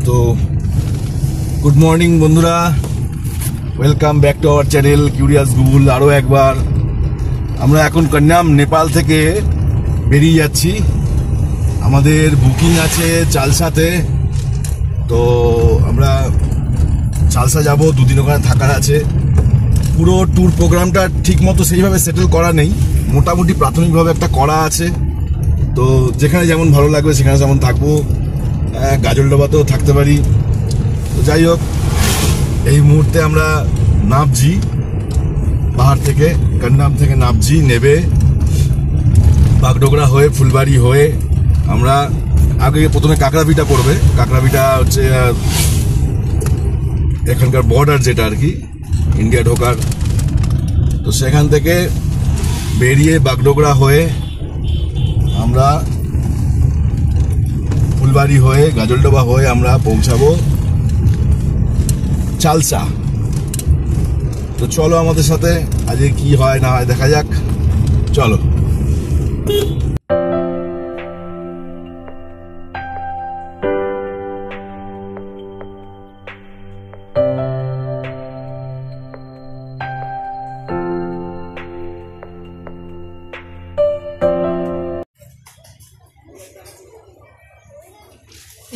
তো good morning বন্ধুরা, welcome back to our channel curious Google. আরও একবার আমরা এখন কন্যাম নেপাল থেকে বেরিয়ে যাচ্ছি। আমাদের বুকিং আছে চালসাতে। তো আমরা চালসা যাব, দুদিন ওখানে থাকার আছে। পুরো ট্যুর প্রোগ্রামটা ঠিক মতো সেইভাবে সেটেল করা নেই, মোটামুটি প্রাথমিকভাবে একটা করা আছে। তো যেখানে যেমন ভালো লাগবে সেখানে যেমন থাকবো, গাজলডোবাতেও থাকতে পারি। তো যাই হোক, এই মুহূর্তে আমরা নামছি পাহাড় থেকে, কন্যাম থেকে নামছি, নেবে বাগডোগরা হয়ে ফুলবাড়ি হয়ে আমরা আগে প্রথমে কাকরাভিটা পড়বে। কাকরাভিটা হচ্ছে এখানকার বর্ডার, যেটা আর কি ইন্ডিয়া ঢোকার। তো সেখান থেকে বেরিয়ে বাগডোগরা হয়ে আমরা ফুলবাড়ি হয়ে গাজলডোবা হয়ে আমরা পৌঁছাবো চালসা। তো চলো আমাদের সাথে, আজকে কি হয় না হয় দেখা যাক, চলো।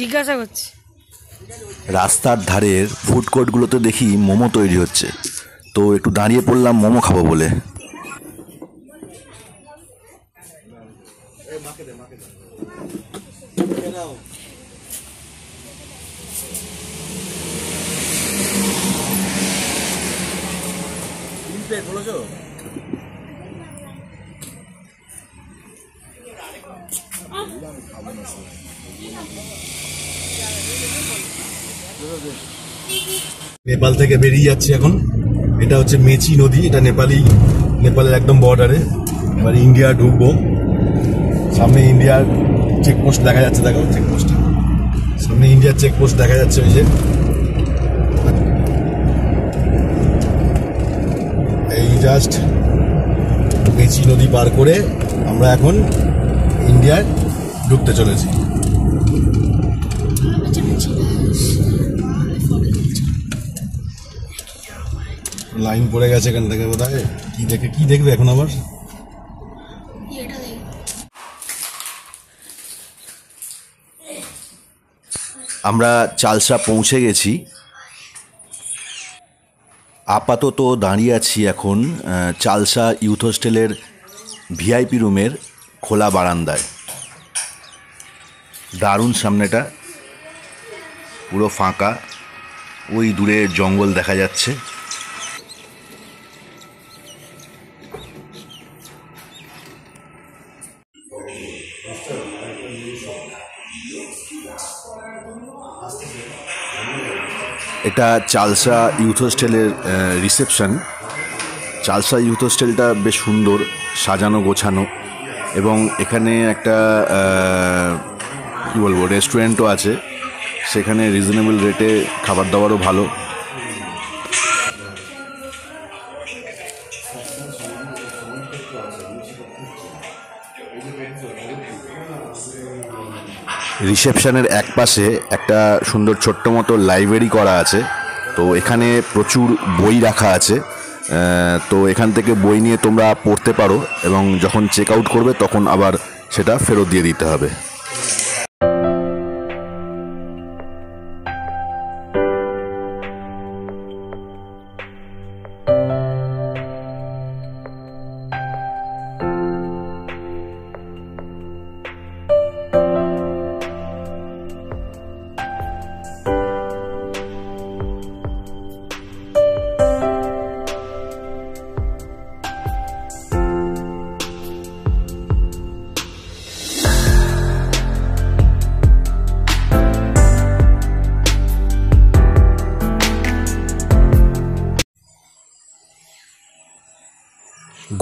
জিজ্ঞাসা করছি, রাস্তার ধারের ফুড কোর্টগুলোতে দেখি মোমো তৈরি হচ্ছে, তো একটু দাঁড়িয়ে পড়লাম মোমো খাবো বলে। নেপাল থেকে বেরিয়ে যাচ্ছি এখন। এটা হচ্ছে মেচি নদী, এটা নেপালের একদম বর্ডারে। এবার ইন্ডিয়া ঢুকবো। সামনে ইন্ডিয়ার চেকপোস্ট দেখা যাচ্ছে, দেখো চেকপোস্ট, সামনে ইন্ডিয়ার চেকপোস্ট দেখা যাচ্ছে। ওই যে এই জাস্ট মেচি নদী পার করে আমরা এখন ইন্ডিয়ায় ঢুকতে চলেছি। লাইন পড়ে গেছে এখান থেকে বোধহয়। কি দেখবে এখন আবার? আমরা চালসা পৌঁছে গেছি। আপাতত দাঁড়িয়ে আছি এখন চালসা ইউথ হোস্টেলের ভিআইপি রুমের খোলা বারান্দায়। দারুণ সামনেটা, পুরো ফাঁকা, ওই দূরে জঙ্গল দেখা যাচ্ছে। এটা চালসা ইউথ হোস্টেলের রিসেপশন। চালসা ইউথ হোস্টেলটা বেশ সুন্দর সাজানো গোছানো, এবং এখানে একটা কী বলবো রেস্টুরেন্টও আছে, সেখানে রিজনেবল রেটে খাবার দাবারও ভালো। রিসেপশনের এক পাশে একটা সুন্দর ছোট্ট মতো লাইব্রেরি করা আছে। তো এখানে প্রচুর বই রাখা আছে। তো এখান থেকে বই নিয়ে তোমরা পড়তে পারো, এবং যখন চেক আউট করবে তখন আবার সেটা ফেরত দিয়ে দিতে হবে।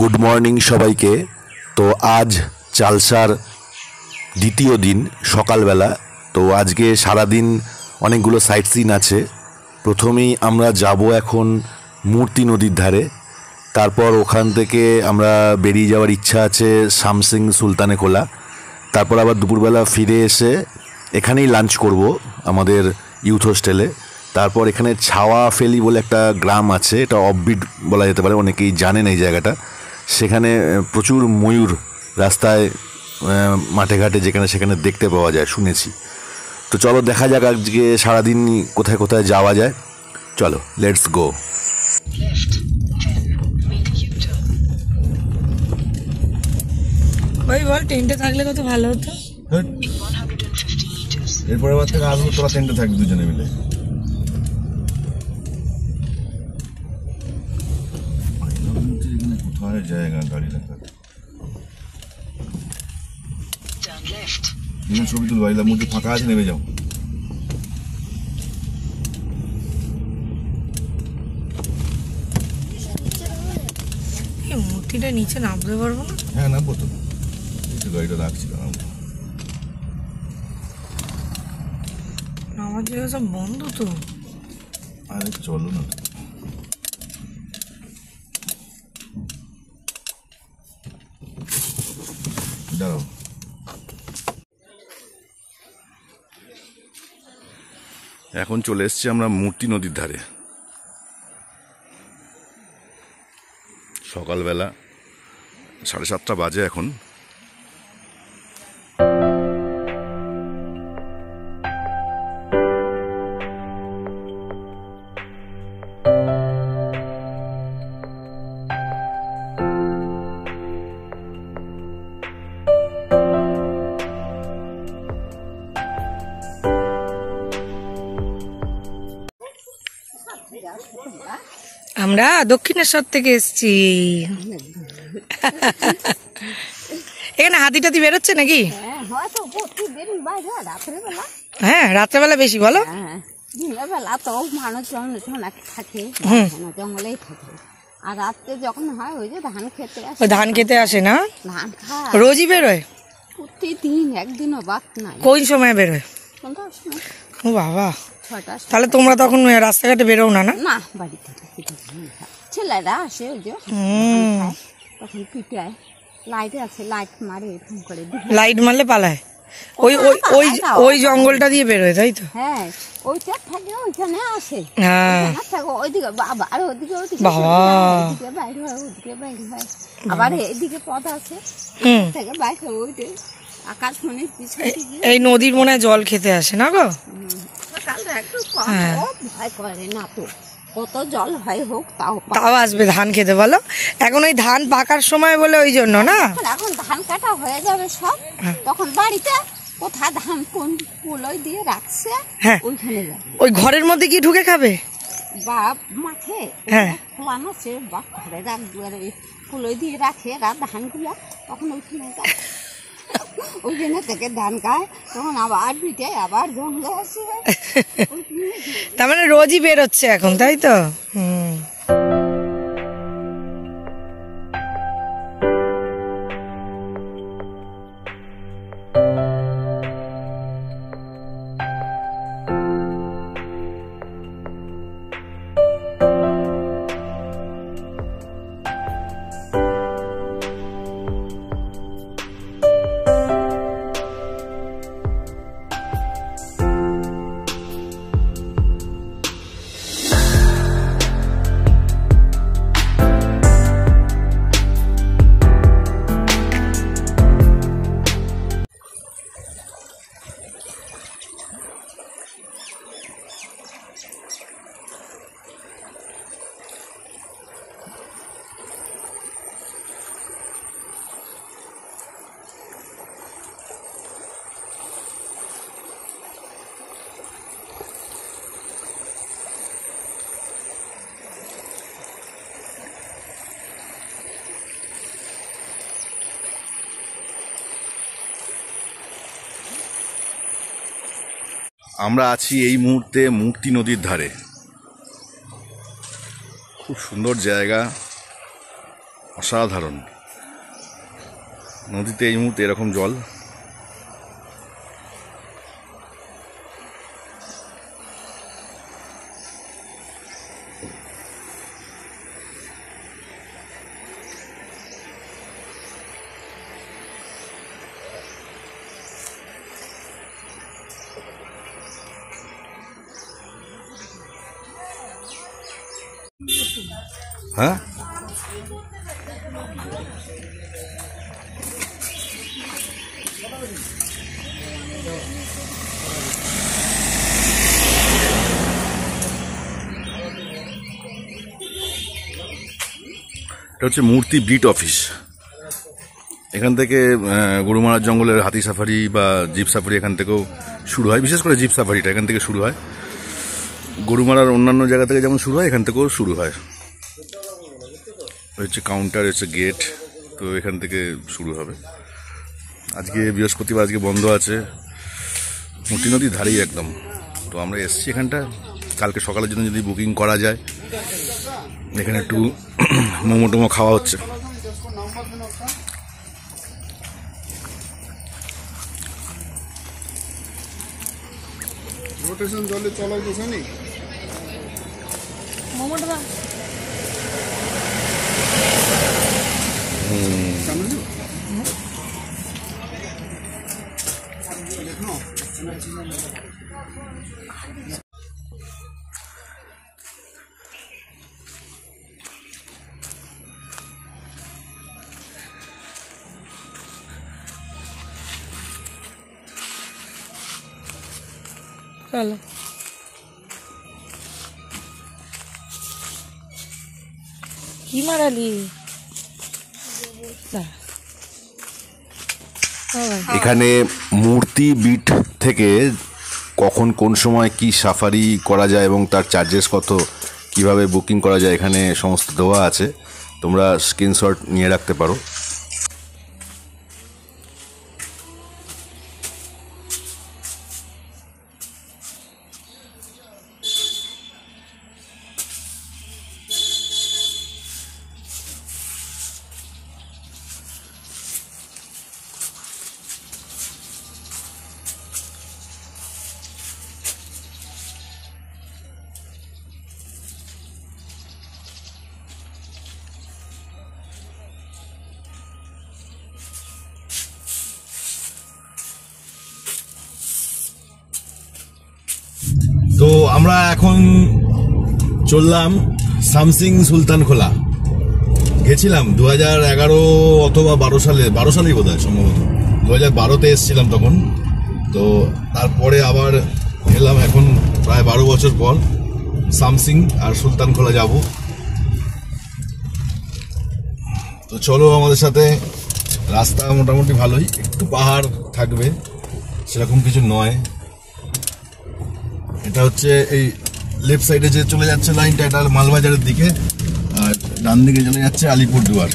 গুড মর্নিং সবাইকে। তো আজ চালসার দ্বিতীয় দিন সকালবেলা। তো আজকে সারাদিন অনেকগুলো সাইট সিন আছে। প্রথমেই আমরা যাব এখন মূর্তি নদীর ধারে, তারপর ওখান থেকে আমরা বেরিয়ে যাওয়ার ইচ্ছা আছে শামসিং সুলতানে কোলা। তারপর আবার দুপুরবেলা ফিরে এসে এখানেই লাঞ্চ করব আমাদের ইউথ হোস্টেলে। তারপর এখানে ছাওয়া ফেলি বলে একটা গ্রাম আছে, এটা অফবিট বলা যেতে পারে, অনেকেই জানেন এই জায়গাটা। সেখানে প্রচুর ময়ূর রাস্তায় মাঠে ঘাটে যেখানে সেখানে দেখতে পাওয়া যায় শুনেছি। তো চলো দেখা যাক আজকে সারাদিন কোথায় কোথায় যাওয়া যায়। চলো লেটস গো। ভাই বল টেন্টে থাকলে কত ভালো হতো। এরপরে আবার থেকে আসবো, তোরা টেন্টে থাকবি দুজনে মিলে। এখানে কোথায় জায়গা গাড়ি রাখার? ছবি তুলবো, বাইলার মধ্যে ফাঁকা আছে, নেমে যাও। মূর্তিটা নিচে নামতে পারবো না? হ্যাঁ নামবো তো, গাড়িটা রাখছি। আমার জায়গা সব বন্ধ তো। আরে চলো না, দাঁড়াও। এখন চলে এসছি আমরা মূর্তি নদীর ধারে। সকালবেলা 7:30 বাজে এখন। আমরা দক্ষিণেশ্বর থেকে এসছি। এখানে হাতি টাতি বেরোচ্ছে নাকি? হ্যাঁ রাত্রেবেলা বেশি বলো। দিনের বেলা তো মানুষজন অনেক থাকে, জঙ্গলেই থাকে। আর রাত্রে যখন হয় ওই যে ধান খেতে আসে। ওই ধান খেতে আসে না? ধান খায় রোজই বেরোয়? প্রতিদিন, একদিনও বাদ নাই। কোন সময় বেরোয়? ও বাবা, 6টার। তাহলে তোমরা তখন রাস্তাঘাটে বেরোও না? না, বাড়ি থেকে ছেলেরা আসে ওই যে তখন পিটায়। লাইট আছে, লাইট মারে এরকম করে। লাইট মারলে পালায়? ওই ওই ওই ওই জঙ্গলটা দিয়ে বেরোয় তাই তো? হ্যাঁ, ওইটা থাকে, ওইখানে আসে। হ্যাঁ ওইদিকে আবার ওইদিকে বাবা, ওইদিকে বাইরে হয়, ওইদিকে বাইরে হয়। আবার এইদিকে পথ আছে থেকে বাইরে, ওইটাই আকাশমণির পিছনে। এই নদীর মনে হয় জল খেতে আসে না গো? সকালে একটু ভয় করে না তো, কত জল হয় হোক তাও আসবে ধান খেতে। বলো এখন ওই ধান পাকার সময় বলে ওই জন্য না? এখন ধান কাটা হয়ে যাবে সব, তখন বাড়িতে কোথায় ধান কোন কুলোয় দিয়ে রাখছে ওইখানে যাবে। ওই ঘরের মধ্যে কি ঢুকে খাবে? বা মাঠে খোলানো আছে, বা ঘরে রাখবে, কুলোয় দিয়ে রাখে ধান গুলা, তখন ওইখানে যায়। ওইখানে থেকে ধান খায়, তখন আবার পিঠে আবার জঙ্গলে আসে। তার মানে রোজই বেরোচ্ছে এখন তাই তো? আমরা আছি এই মুহূর্তে মূর্তি নদীর ধারে। খুব সুন্দর জায়গা, অসাধারণ। নদীতে এই মুহূর্তে এরকম জল। হ্যাঁ, এটা হচ্ছে মূর্তি বিট অফিস। এখান থেকে গরুমারার জঙ্গলের হাতি সাফারি বা জিপ সাফারি এখান থেকেও শুরু হয়, বিশেষ করে জিপ সাফারিটা এখান থেকে শুরু হয়। গরুমারার অন্যান্য জায়গা থেকে যেমন শুরু হয় এখান থেকেও শুরু হয়। হচ্ছে কাউন্টার, হচ্ছে গেট, তো এখান থেকে শুরু হবে। আজকে বৃহস্পতিবার, আজকে বন্ধ আছে, মূর্তি নদীর ধারেই একদম। তো আমরা এসছি এখানটা, কালকে সকালের জন্য যদি বুকিং করা যায়। এখানে একটু মোমো টোমো খাওয়া হচ্ছে। রোটেশন জলে চলার কিছু নেই। চলো কি মারালি? এখানে মূর্তি বিট থেকে কখন কোন সময় কি সাফারি করা যায় এবং তার চার্জেস কত, কিভাবে বুকিং করা যায়, এখানে সমস্ত দেওয়া আছে। তোমরা স্ক্রিনশট নিয়ে রাখতে পারো। তো আমরা এখন চললাম সামসিং সুলতান খোলা। গেছিলাম 2011 অথবা 12 সালেই বোধ হয়, সম্ভবত 2012-তে এসেছিলাম তখন। তো তারপরে আবার এলাম এখন প্রায় 12 বছর পর সামসিং আর সুলতান খোলা যাব। তো চলো আমাদের সাথে। রাস্তা মোটামুটি ভালোই, একটু পাহাড় থাকবে, সেরকম কিছু নয়। এটা হচ্ছে এই লেফট সাইডে যে চলে যাচ্ছে লাইনটা, এটা মালবাজারের দিকে, আর ডান দিকে চলে যাচ্ছে আলিপুরদুয়ার।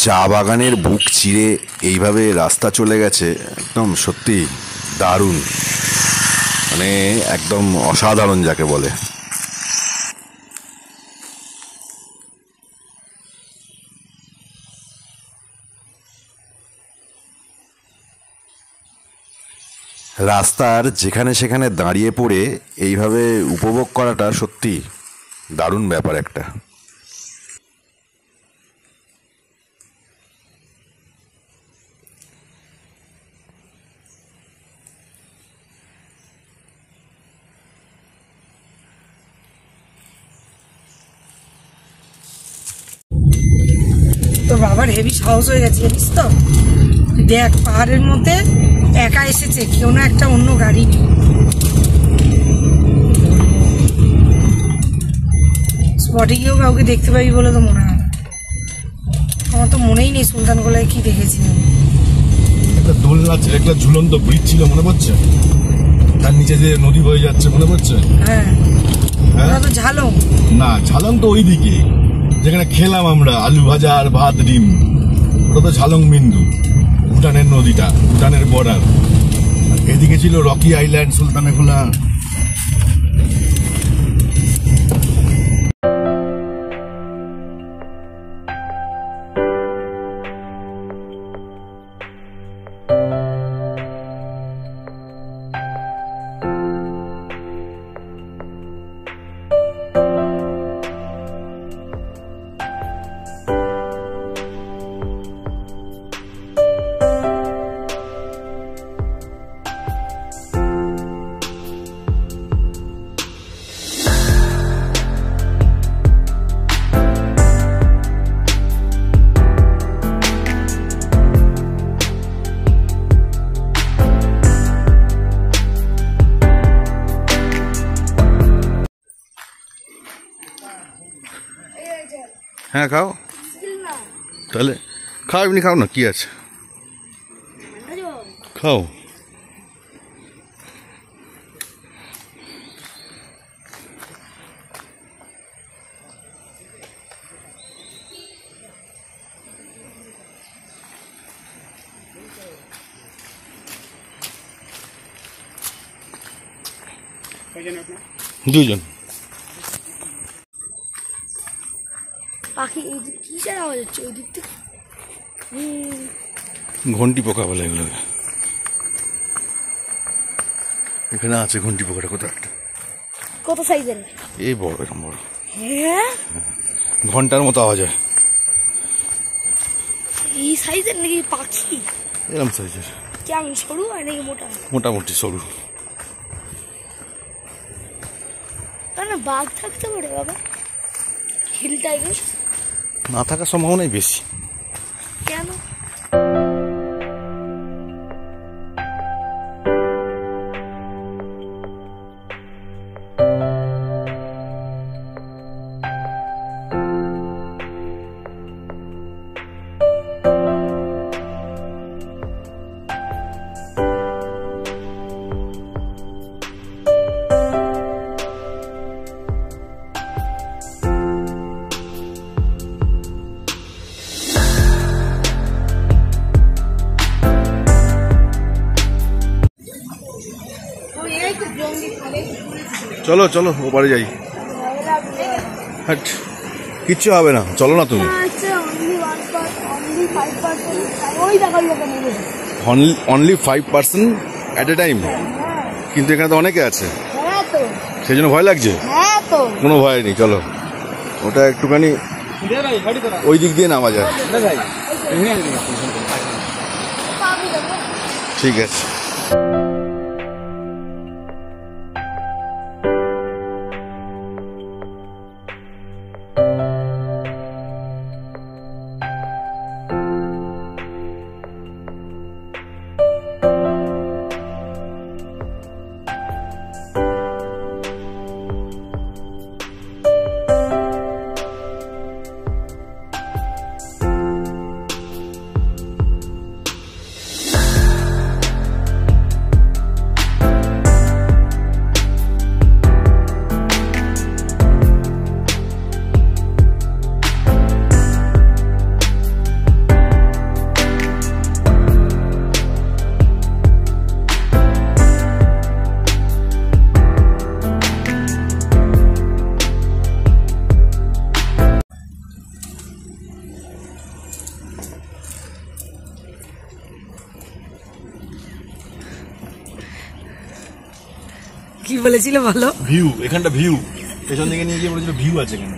চা বাগানের বুক চিরে এইভাবে রাস্তা চলে গেছে, একদম সত্যি দারুণ, মানে একদম অসাধারণ যাকে বলে। রাস্তার যেখানে সেখানে দাঁড়িয়ে পড়ে এইভাবে উপভোগ করাটা সত্যি দারুণ ব্যাপার একটা। তোর বাবার হেভি সাহস হয়ে গেছে জানিস তো। দেখ পাহাড়ের মধ্যে একা এসেছে, কেউ না একটা অন্য গাড়ি নেই। স্পটে গিয়েও কাউকে দেখতে পাবি বলে তো মনে হয় না। আমার তো মনেই নেই সুলতানগোলায় কি দেখেছিলাম। একটা দোলনা ছিল, একটা ঝুলন্ত ব্রিজ ছিল, মনে পড়ছে? তার নিচে যে নদী বয়ে যাচ্ছে, মনে পড়ছে? হ্যাঁ, হ্যাঁ ওটা তো ঝালং। না, ঝালং তো ওইদিকে যেখানে খেলাম আমরা আলু ভাজা আর ভাত ডিম, ওটা তো ঝালং বিন্দু, ভুটানের নদীটা, ভুটানের বর্ডার। এদিকে ছিল রকি আইল্যান্ড, সুলতানগোলা। হ্যাঁ খাও, তাহলে খাও, এমনি খাও না, কি আছে, খাও। দুজন। পাখি এই দিক কিসের আওয়াজ হচ্ছে ওই দিক থেকে? ঘন্টি পোকা বলে এগুলোকে। এখানে আছে ঘন্টি পোকাটা, কোথাও একটা। কত সাইজের? এই বড়, এরকম বড়। হ্যাঁ, ঘন্টার মতো আওয়াজ হয়। এই সাইজের নাকি পাখি? এরকম সাইজের। কেমন সরু হয় নাকি মোটা? মোটামুটি সরু। না বাঘ থাকতে পারে বাবা, হিল টাইগার। না থাকার সম্ভাবনাই বেশি। কেন? চলো চলো, ওপারে যাই। হাট, কিচ্ছু হবে না, চলো না তুমি। অনলি 5% অ্যাট এ টাইম, কিন্তু এখানে তো অনেকে আছে, সেই জন্য ভয় লাগছে। কোনো ভয় নেই, চলো। ওটা একটুখানি ওই দিক দিয়ে নামা যায়। ঠিক আছে। কি বলেছিল বলো? ভিউ, এখানটা ভিউ, পেছন দিকে নিয়ে গিয়ে বলেছিল ভিউ আছে এখানে।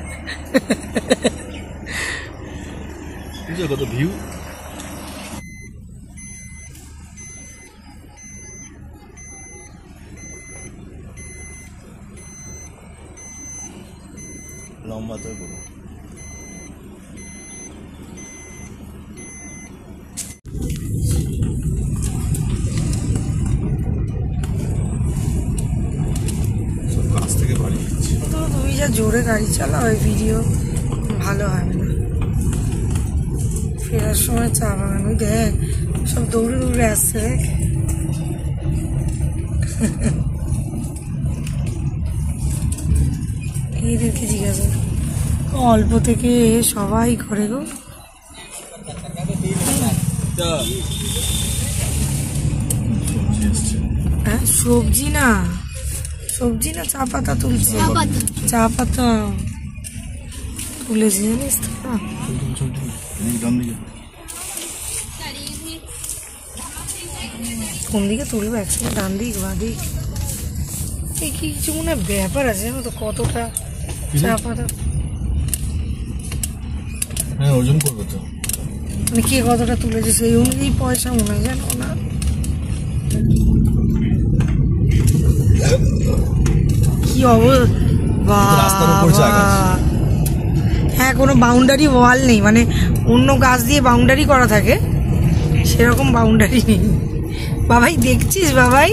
বুঝছো কত ভিউ? লম্বা তো বড়। জোরে গাড়ি চালা ওই ভিডিও ভালো হয় না। ফেরার সময় চা বাগান, ওই দেখ সব দৌড়ে দৌড়ে আসছে দেখ। এদেরকে জিজ্ঞাসা অল্প থেকে সবাই করে গো। হ্যাঁ সবজি না চা পাতা তুলছে, চা পাতা তুলেছে জানিস তো। কোন দিকে তুলবে একসাথে, ডান দিক বা দিক? এই কি কিছু মনে হয় ব্যাপার আছে জানো তো, কতটা চা পাতা হ্যাঁ ওজন করবো তো, মানে কে কতটা তুলেছে সেই অনুযায়ী পয়সা মনে হয়, জানো না? কি রাস্তার উপর চা গাছ। হ্যাঁ কোনো বাউন্ডারি ওয়াল নেই, মানে অন্য গাছ দিয়ে বাউন্ডারি করা থাকে, সেরকম বাউন্ডারি নেই। বাবাই দেখছিস বাবাই?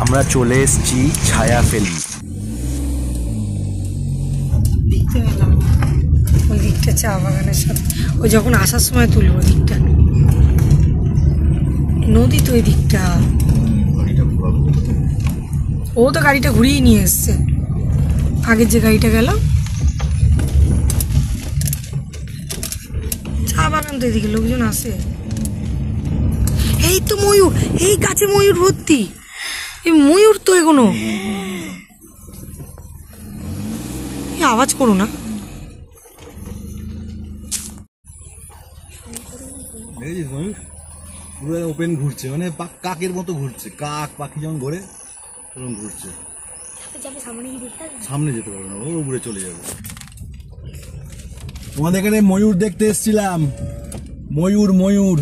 আমরা চলে এসেছি ছায়াফেলি। দেখতে পেলাম ওই দিকটা চা বাগানের সাথে, ওই যখন আসার সময় তুলবো ওই দিকটা, নদী তো ওই দিকটা। ও তো গাড়িটা ঘুরিয়ে নিয়ে এসছে, আগের যে গাড়িটা গেল। চা বাগান তো এদিকে লোকজন আসে। এই তো ময়ূর, এই গাছে ময়ূর ভর্তি, এই ময়ূর তো এগুলো। আওয়াজ করো না। পুরো ওপেন ঘুরছে, মানে কাকের মতো ঘুরছে, কাক পাখি যেমন ঘোরে সেরকম ঘুরছে। সামনে যেতে পারবে না, ও উপরে চলে যাবে। তোমাদের এখানে ময়ূর দেখতে এসেছিলাম, ময়ূর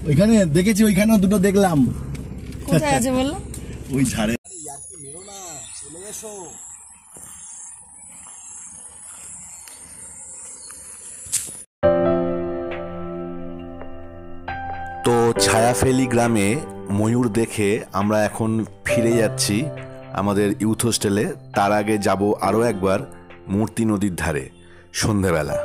ওইখানে দেখেছি, ওইখানেও দুটো দেখলাম। কোথায় আছে বললো? ওই ঝাড়ে। চলে এসো। তো ছায়াফেলি গ্রামে ময়ূর দেখে আমরা এখন ফিরে যাচ্ছি আমাদের ইউথ হোস্টেলে। তার আগে যাব আরও একবার মূর্তি নদীর ধারে সন্ধেবেলা।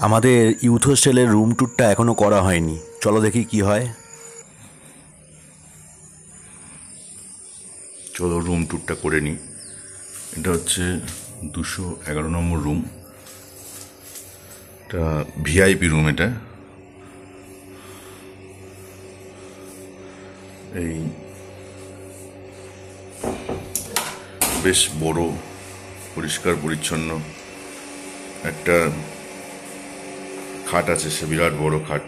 আমাদের ইউথ হোস্টেলের রুম ট্যুরটা এখনও করা হয়নি, চলো দেখি কি হয়। চলো রুম ট্যুরটা করে নিই। এটা হচ্ছে 211 নম্বর রুম, এটা ভিআইপি রুম। এটা এই বেশ বড়, পরিষ্কার পরিচ্ছন্ন একটা খাট আছে, সে বিরাট বড় খাট।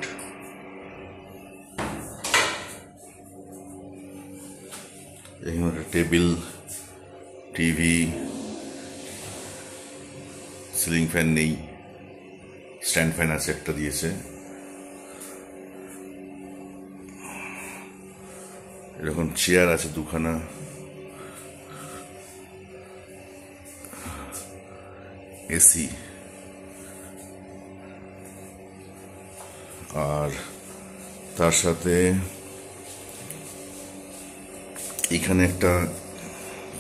এখানে টেবিল, টিভি, সিলিং ফ্যান নেই, স্ট্যান্ড ফ্যান আছে, একটা দিয়েছে। এরকম চেয়ার আছে দুখানা, এসি, আর তার সাথে এখানে একটা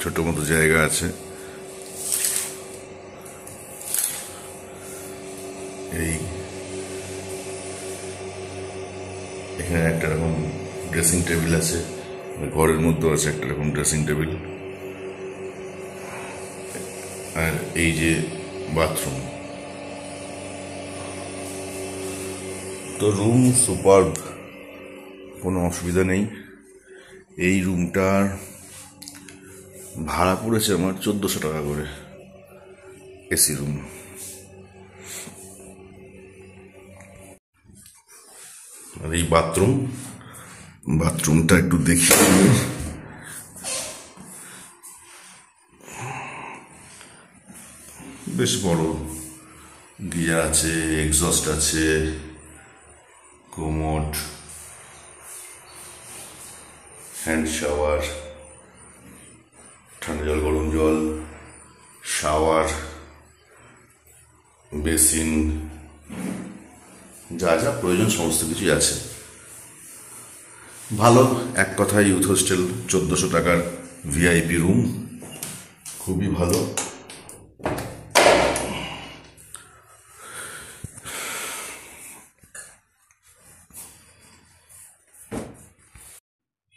ছোট মতো জায়গা আছে। এই এখানে একটা রকম ড্রেসিং টেবিল আছে, ঘরের মধ্যে আছে একটা রকম ড্রেসিং টেবিল। আর এই যে বাথরুম, তো রুম সুপারব, কোনো অসুবিধা নেই। এই রুমটার ভাড়া পড়েছে আমার 1400 টাকা করে, এসি রুম। আর এই বাথরুমটা একটু দেখি। বেশ বড়, গিজার আছে, এক্সস্ট আছে, কোমোড, হ্যান্ড শাওয়ার, ঠান্ডা জল, গরম জল, শাওয়ার, বেসিন, যা যা প্রয়োজন সমস্ত কিছুই আছে। ভালো, এক কথায় ইউথ হোস্টেল, 1400 টাকার ভিআইপি রুম, খুবই ভালো।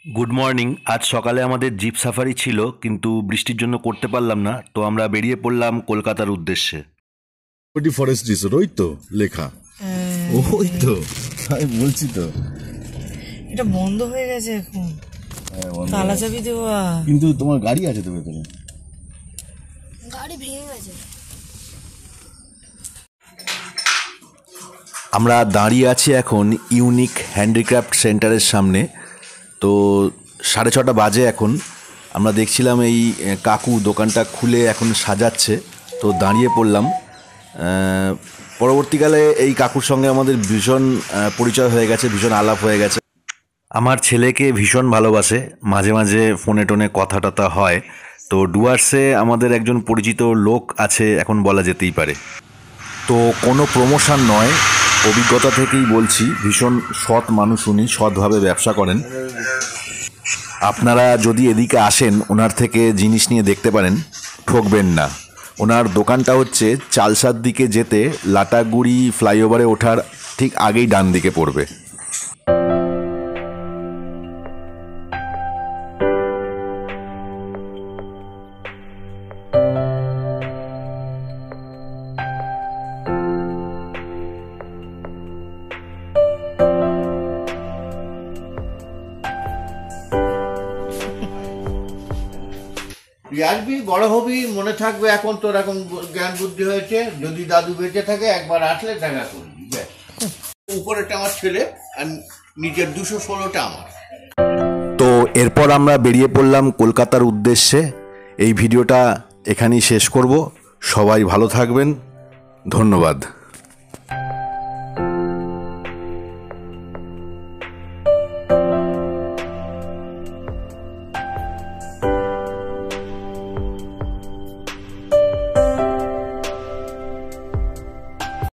Good morning. আজ সকালে আমাদের জিপ সাফারি ছিল, কিন্তু বৃষ্টির জন্য করতে পারলাম না, তো আমরা বেরিয়ে পড়লাম কলকাতার উদ্দেশ্যে। ফরেস্ট রিসোর্ট, ওই তো লেখা, ওই তো আমি বলছি তো। এটা বন্ধ হয়ে গেছে এখন, তালা চাবি দেওয়া। কিন্তু তোমার গাড়ি আছে তো ভেতরে? গাড়ি ভেঙে গেছে। আমরা দাঁড়িয়ে আছি এখন ইউনিক হ্যান্ডিক্রাফট সেন্টারের সামনে। তো 6:30 বাজে এখন। আমরা দেখছিলাম এই কাকু দোকানটা খুলে এখন সাজাচ্ছে, তো দাঁড়িয়ে পড়লাম। পরবর্তীকালে এই কাকুর সঙ্গে আমাদের ভীষণ পরিচয় হয়ে গেছে, ভীষণ আলাপ হয়ে গেছে। আমার ছেলেকে ভীষণ ভালোবাসে, মাঝে মাঝে ফোনে টোনে কথা টথা হয়। তো ডুয়ার্সে আমাদের একজন পরিচিত লোক আছে, এখন বলা যেতেই পারে। তো কোনো প্রমোশন নয়, অভিজ্ঞতা থেকেই বলছি, ভীষণ সৎ মানুষ উনি, সৎভাবে ব্যবসা করেন। আপনারা যদি এদিকে আসেন, ওনার থেকে জিনিস নিয়ে দেখতে পারেন, ঠকবেন না। ওনার দোকানটা হচ্ছে চালসার দিকে যেতে লাটাগুড়ি ফ্লাইওভারে ওঠার ঠিক আগেই ডান দিকে পড়বে। তুই আসবি, বড় হবি, মনে থাকবে। এখন তোর এখন জ্ঞান বুদ্ধি হয়েছে, যদি দাদু বেঁচে থাকে একবার আসলে দেখা করবি। উপরেটা আমার ছেলে আর নিজের 216টা আমার। তো এরপর আমরা বেরিয়ে পড়লাম কলকাতার উদ্দেশ্যে। এই ভিডিওটা এখানেই শেষ করব। সবাই ভালো থাকবেন, ধন্যবাদ।